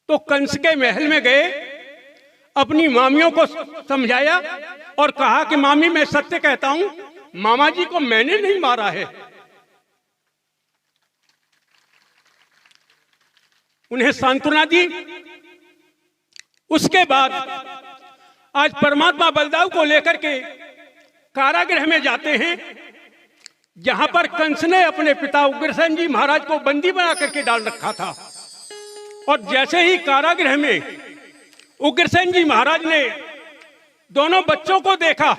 तो कंस के महल में गए, अपनी मामियों को समझाया और कहा कि मामी मैं सत्य कहता हूं, मामा जी को मैंने नहीं मारा है। उन्हें सांत्वना दी। उसके बाद आज परमात्मा बलदाऊ को लेकर के कारागृह में जाते हैं, जहां पर कंस ने अपने पिता उग्रसेन जी महाराज को बंदी बना करके डाल रखा था। और जैसे ही कारागृह में उग्रसेन जी महाराज ने दोनों बच्चों को देखा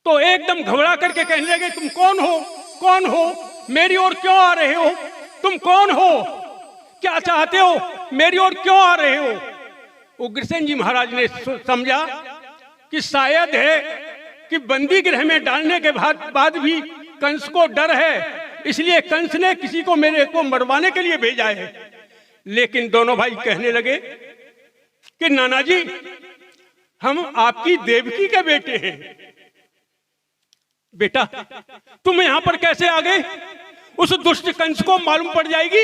तो एकदम घबरा करके कहने लगे, तुम कौन हो, कौन हो, मेरी ओर क्यों आ रहे हो, तुम कौन हो, क्या चाहते हो, मेरी ओर क्यों आ रहे हो। उग्रसेन जी महाराज ने समझा कि शायद है कि बंदी गृह में डालने के बाद भी कंस को डर है, इसलिए कंस ने किसी को मेरे को मरवाने के लिए भेजा है। लेकिन दोनों भाई कहने लगे कि नाना जी हम आपकी देवकी के बेटे हैं। बेटा तुम यहां पर कैसे आ गए? उस दुष्ट कंस को मालूम पड़ जाएगी,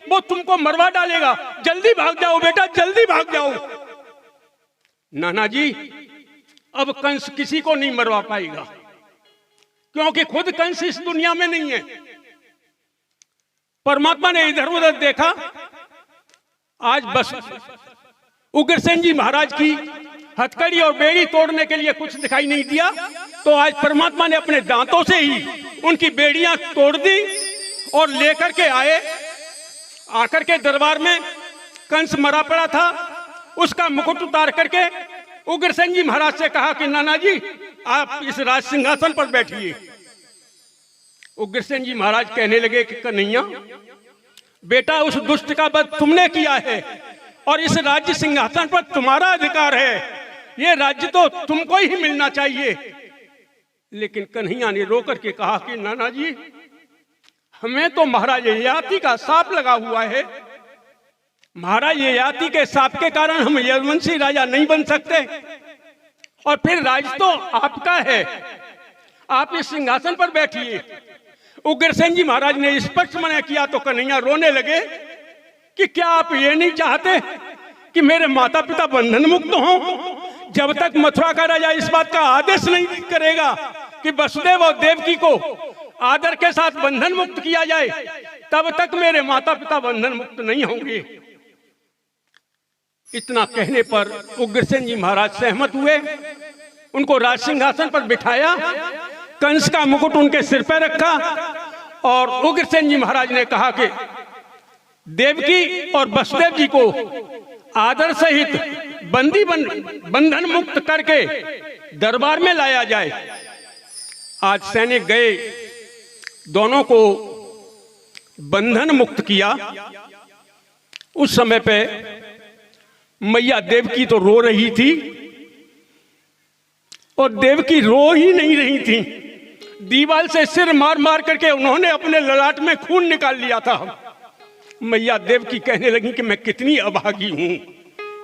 वो तुमको मरवा डालेगा, जल्दी भाग जाओ बेटा, जल्दी भाग जाओ। नाना जी अब कंस किसी को नहीं मरवा पाएगा, क्योंकि खुद कंस इस दुनिया में नहीं है। परमात्मा ने इधर उधर देखा, आज बस उग्रसेन जी महाराज की हथकड़ी और बेड़ी तोड़ने के लिए कुछ दिखाई नहीं दिया, तो आज परमात्मा ने अपने दांतों से ही उनकी बेड़ियां तोड़ दी और लेकर के आए। आकर के दरबार में कंस मरा पड़ा था, उसका मुकुट उतार करके उग्रसेन जी महाराज से कहा कि नाना जी आप इस राज सिंहासन पर बैठिए। उग्रसेन जी महाराज कहने लगे कि कन्हैया बेटा उस दुष्ट का वध तुमने किया है और इस राज्य सिंहासन पर तुम्हारा अधिकार है, ये राज्य तो तुमको ही मिलना चाहिए। लेकिन कन्हैया ने रो करके कहा कि नाना जी हमें तो महाराज ययाति का शाप लगा हुआ है, महाराज ययाति के शाप के कारण हम यदुवंशी राजा नहीं बन सकते, और फिर राज तो आपका है, आप इस सिंहासन पर बैठिए। उग्रसेन जी महाराज ने स्पष्ट मना किया तो कन्हैया रोने लगे कि क्या आप ये नहीं चाहते कि मेरे माता पिता बंधन मुक्त हों? जब तक मथुरा का राजा इस बात का आदेश नहीं करेगा कि वसुदेव और देवकी को आदर के साथ बंधन मुक्त किया जाए, तब तक मेरे माता पिता बंधन मुक्त नहीं होंगे। इतना कहने पर उग्रसेन जी महाराज सहमत हुए, उनको राज सिंहासन पर बिठाया, कंस का मुकुट उनके सिर पर रखा और उग्रसेन जी महाराज ने कहा कि देवकी और वसुदेव जी को आदर सहित बंधन मुक्त करके दरबार में लाया जाए। आज सैनिक गए, दोनों को बंधन मुक्त किया। उस समय पे मैया देवकी तो रो रही थी और देवकी रो ही नहीं रही थी, दीवार से सिर मार मार करके उन्होंने अपने ललाट में खून निकाल लिया था। मैया देवकी कहने लगी कि मैं कितनी अभागी हूं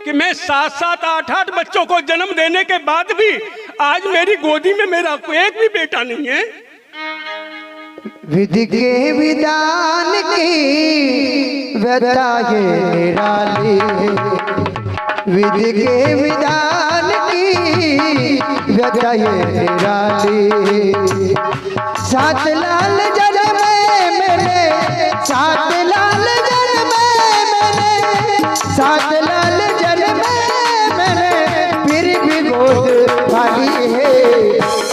कि मैं 7-7 8-8 बच्चों को जन्म देने के बाद भी आज मेरी गोदी में मेरा एक भी बेटा नहीं है। विधि के विधान की व्यथा ये निराली, विधि के विधान की व्यथा ये निराली। 7 लाल जन्म मैंने, 7 लाल जन्म मैंने, 7 लाल जन्म मैंने, फिर भी गोद खाली है।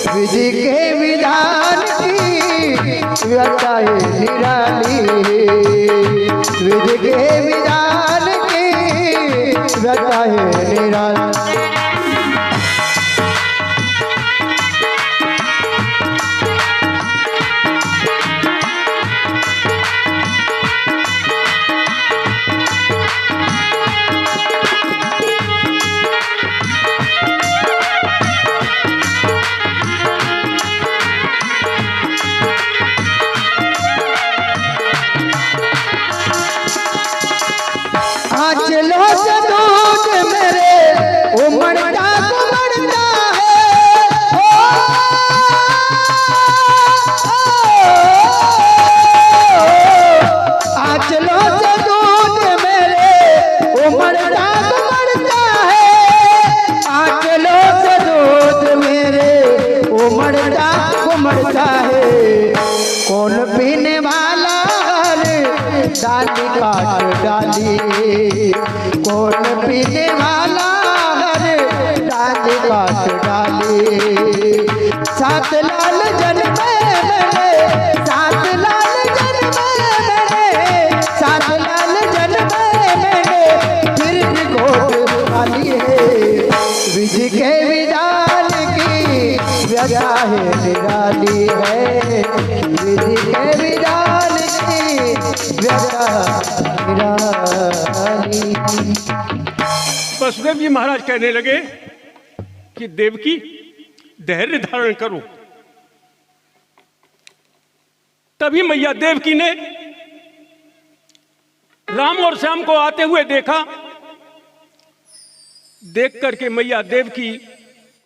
विधि के विधान की व्यथा ये निराली, विधि के विधान की व्यथा ये निराली। चलो से दूध मेरे उमड़ता उमड़ता है, चलो से दूध मेरे डाली, कौन पीने वाला हर डाली काट डाली। सात लाल जन्मे मेरे, सात लाल जन्मे मेरे, सात लाल जन्मे मेरे, फिर भी गोद खाली है। विज के विधान की व्यथा है निराली है, विधि के विधान की व्यथा निराली। वसुदेव जी महाराज कहने लगे कि देवकी धैर्य धारण करो। तभी मैया देवकी ने राम और श्याम को आते हुए देखा। देख करके मैया देवकी